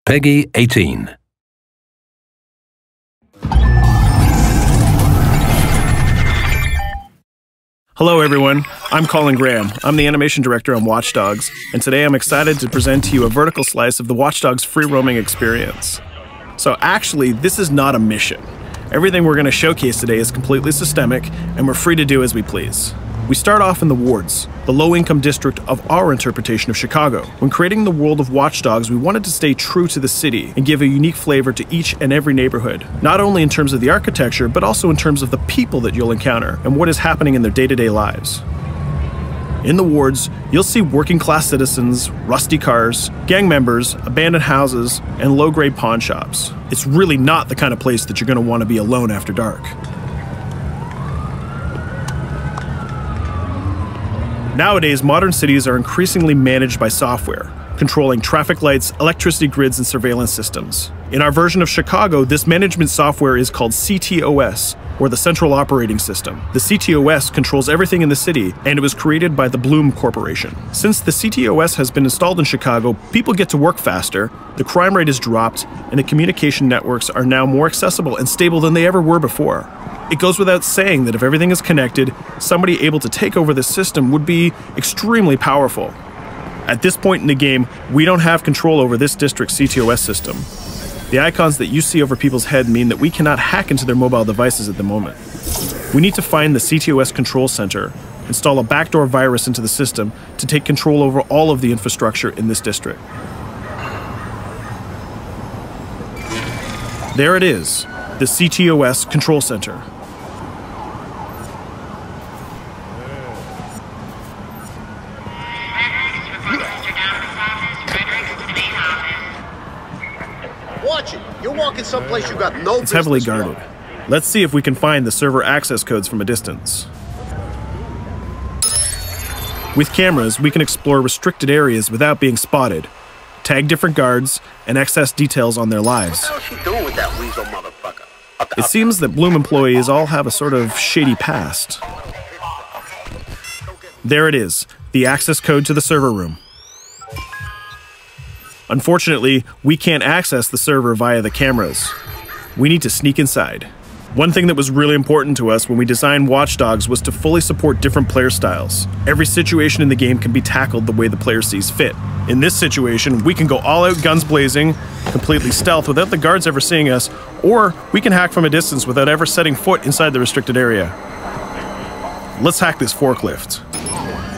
Peggy 18. Hello everyone, I'm Colin Graham. I'm the animation director on Watch Dogs, and today I'm excited to present to you a vertical slice of the Watch Dogs free roaming experience. So actually, this is not a mission. Everything we're going to showcase today is completely systemic, and we're free to do as we please. We start off in the wards, the low-income district of our interpretation of Chicago. When creating the world of Watch Dogs, we wanted to stay true to the city and give a unique flavor to each and every neighborhood, not only in terms of the architecture, but also in terms of the people that you'll encounter and what is happening in their day-to-day lives. In the wards, you'll see working-class citizens, rusty cars, gang members, abandoned houses, and low-grade pawn shops. It's really not the kind of place that you're going to want to be alone after dark. Nowadays, modern cities are increasingly managed by software, controlling traffic lights, electricity grids, and surveillance systems. In our version of Chicago, this management software is called CTOS, or the Central Operating System. The CTOS controls everything in the city, and it was created by the Bloom Corporation. Since the CTOS has been installed in Chicago, people get to work faster, the crime rate is dropped, and the communication networks are now more accessible and stable than they ever were before. It goes without saying that if everything is connected, somebody able to take over the system would be extremely powerful. At this point in the game, we don't have control over this district's CTOS system. The icons that you see over people's head mean that we cannot hack into their mobile devices at the moment. We need to find the CTOS control center, install a backdoor virus into the system to take control over all of the infrastructure in this district. There it is, the CTOS control center. Watch it. You're walking someplace you got no business. It's heavily guarded. Let's see if we can find the server access codes from a distance. With cameras, we can explore restricted areas without being spotted, tag different guards, and access details on their lives. What the hell is she doing with that weasel motherfucker? It seems that Bloom employees all have a sort of shady past. There it is, the access code to the server room. Unfortunately, we can't access the server via the cameras. We need to sneak inside. One thing that was really important to us when we designed Watch Dogs was to fully support different player styles. Every situation in the game can be tackled the way the player sees fit. In this situation, we can go all out guns blazing, completely stealth without the guards ever seeing us, or we can hack from a distance without ever setting foot inside the restricted area. Let's hack this forklift.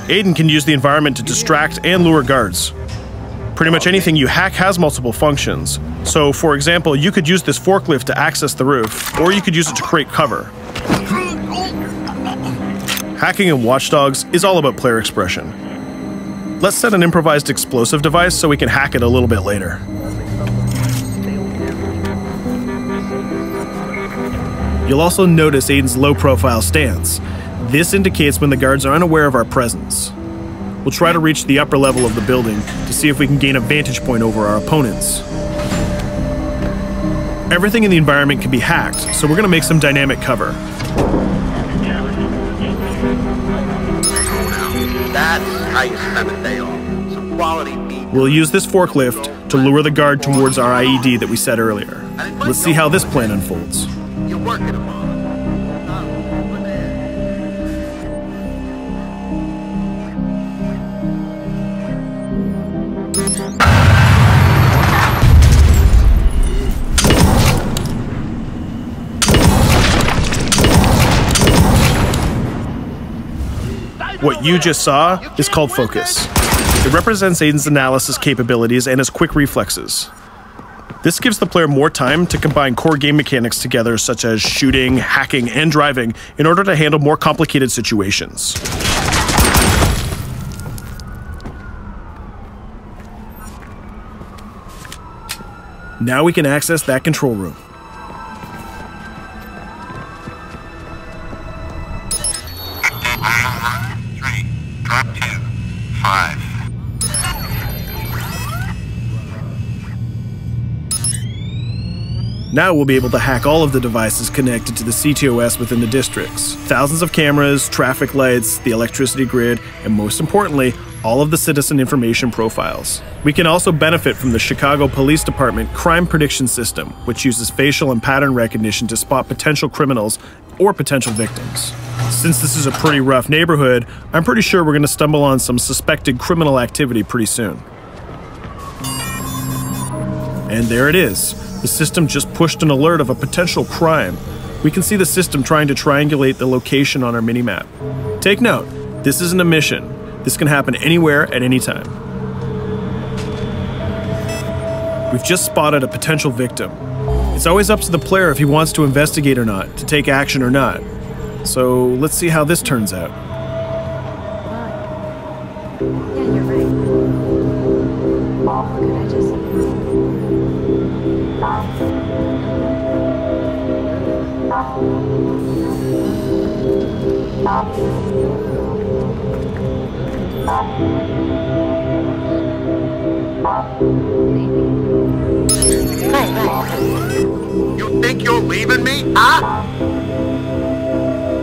Aiden can use the environment to distract and lure guards. Pretty much anything you hack has multiple functions. So, for example, you could use this forklift to access the roof, or you could use it to create cover. Hacking in Watch Dogs is all about player expression. Let's set an improvised explosive device so we can hack it a little bit later. You'll also notice Aiden's low-profile stance. This indicates when the guards are unaware of our presence. We'll try to reach the upper level of the building to see if we can gain a vantage point over our opponents. Everything in the environment can be hacked, so we're going to make some dynamic cover. That's how you spend a day off. Some quality meat. We'll use this forklift to lure the guard towards our IED that we set earlier. Let's see how this plan unfolds. You're working them on. What you just saw is called focus. It represents Aiden's analysis capabilities and his quick reflexes. This gives the player more time to combine core game mechanics together, such as shooting, hacking, and driving, in order to handle more complicated situations. Now we can access that control room. Now we'll be able to hack all of the devices connected to the CTOS within the districts. Thousands of cameras, traffic lights, the electricity grid, and most importantly, all of the citizen information profiles. We can also benefit from the Chicago Police Department Crime Prediction System, which uses facial and pattern recognition to spot potential criminals or potential victims. Since this is a pretty rough neighborhood, I'm pretty sure we're going to stumble on some suspected criminal activity pretty soon. And there it is. The system just pushed an alert of a potential crime. We can see the system trying to triangulate the location on our minimap. Take note, this isn't a mission. This can happen anywhere at any time. We've just spotted a potential victim. It's always up to the player if he wants to investigate or not, to take action or not. So let's see how this turns out. Yeah, you're right. Could I just... You think you're leaving me? Huh?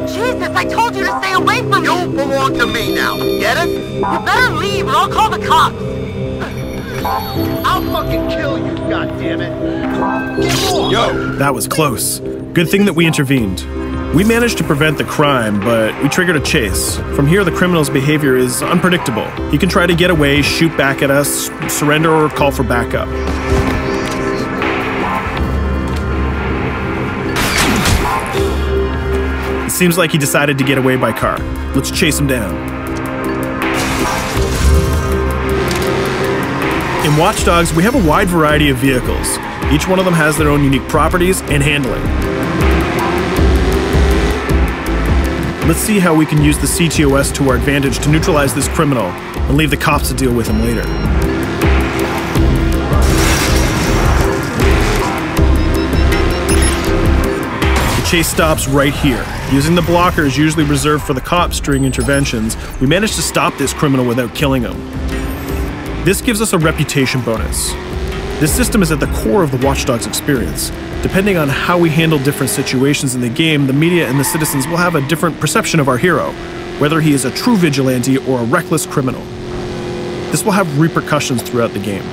Jesus, I told you to stay away from me! You belong to me now, get it? You better leave or I'll call the cops! I'll fucking kill you, goddammit! Get off! Yo! That was close. Good thing that we intervened. We managed to prevent the crime, but we triggered a chase. From here, the criminal's behavior is unpredictable. He can try to get away, shoot back at us, surrender, or call for backup. It seems like he decided to get away by car. Let's chase him down. In Watch Dogs, we have a wide variety of vehicles. Each one of them has their own unique properties and handling. Let's see how we can use the CTOS to our advantage to neutralize this criminal and leave the cops to deal with him later. The chase stops right here. Using the blockers usually reserved for the cops during interventions, we managed to stop this criminal without killing him. This gives us a reputation bonus. This system is at the core of the Watch Dogs experience. Depending on how we handle different situations in the game, the media and the citizens will have a different perception of our hero, whether he is a true vigilante or a reckless criminal. This will have repercussions throughout the game.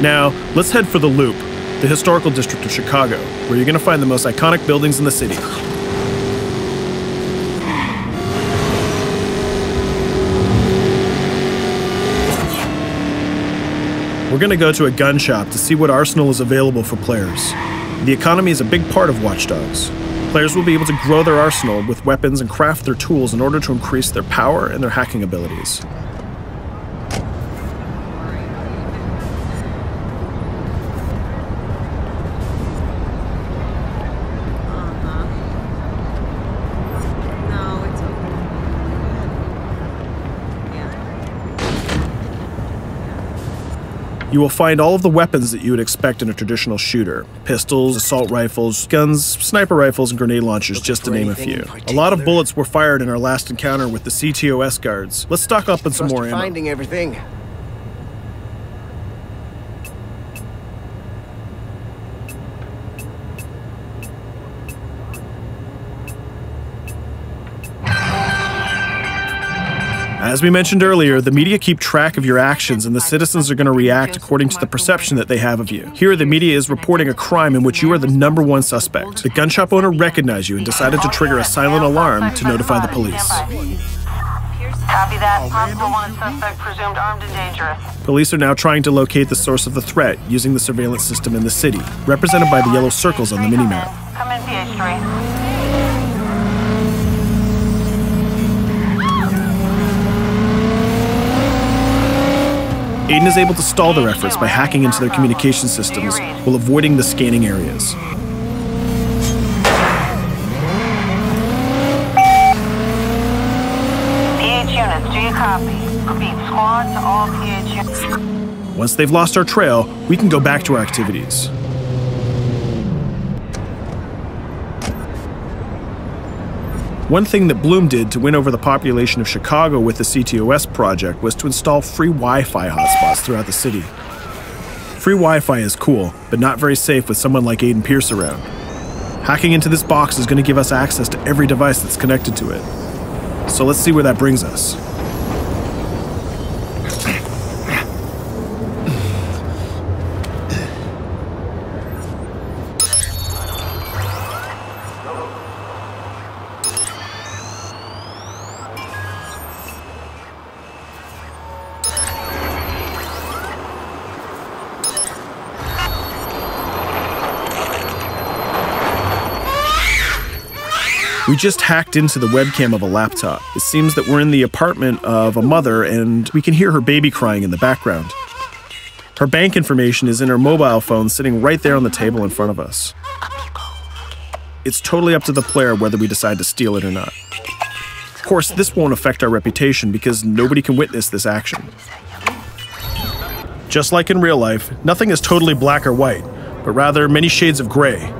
Now, let's head for the Loop, the historical district of Chicago, where you're going to find the most iconic buildings in the city. We're going to go to a gun shop to see what arsenal is available for players. The economy is a big part of Watch Dogs. Players will be able to grow their arsenal with weapons and craft their tools in order to increase their power and their hacking abilities. You will find all of the weapons that you would expect in a traditional shooter. Pistols, assault rifles, guns, sniper rifles, and grenade launchers, just to name a few. A lot of bullets were fired in our last encounter with the CTOS guards. Let's stock up on some more ammo. Finding everything. As we mentioned earlier, the media keep track of your actions and the citizens are going to react according to the perception that they have of you. Here, the media is reporting a crime in which you are the #1 suspect. The gun shop owner recognized you and decided to trigger a silent alarm to notify the police. Copy that. Possible wanted suspect presumed armed and dangerous. Police are now trying to locate the source of the threat using the surveillance system in the city, represented by the yellow circles on the minimap. Come in, PH3. Aiden is able to stall their efforts by hacking into their communication systems while avoiding the scanning areas. PH units, do you copy? Repeat, squad to all PH units. Once they've lost our trail, we can go back to our activities. One thing that Bloom did to win over the population of Chicago with the CTOS project was to install free Wi-Fi hotspots throughout the city. Free Wi-Fi is cool, but not very safe with someone like Aiden Pierce around. Hacking into this box is going to give us access to every device that's connected to it. So let's see where that brings us. We just hacked into the webcam of a laptop. It seems that we're in the apartment of a mother and we can hear her baby crying in the background. Her bank information is in her mobile phone sitting right there on the table in front of us. It's totally up to the player whether we decide to steal it or not. Of course, this won't affect our reputation because nobody can witness this action. Just like in real life, nothing is totally black or white, but rather many shades of gray.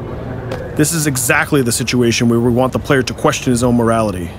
This is exactly the situation where we want the player to question his own morality.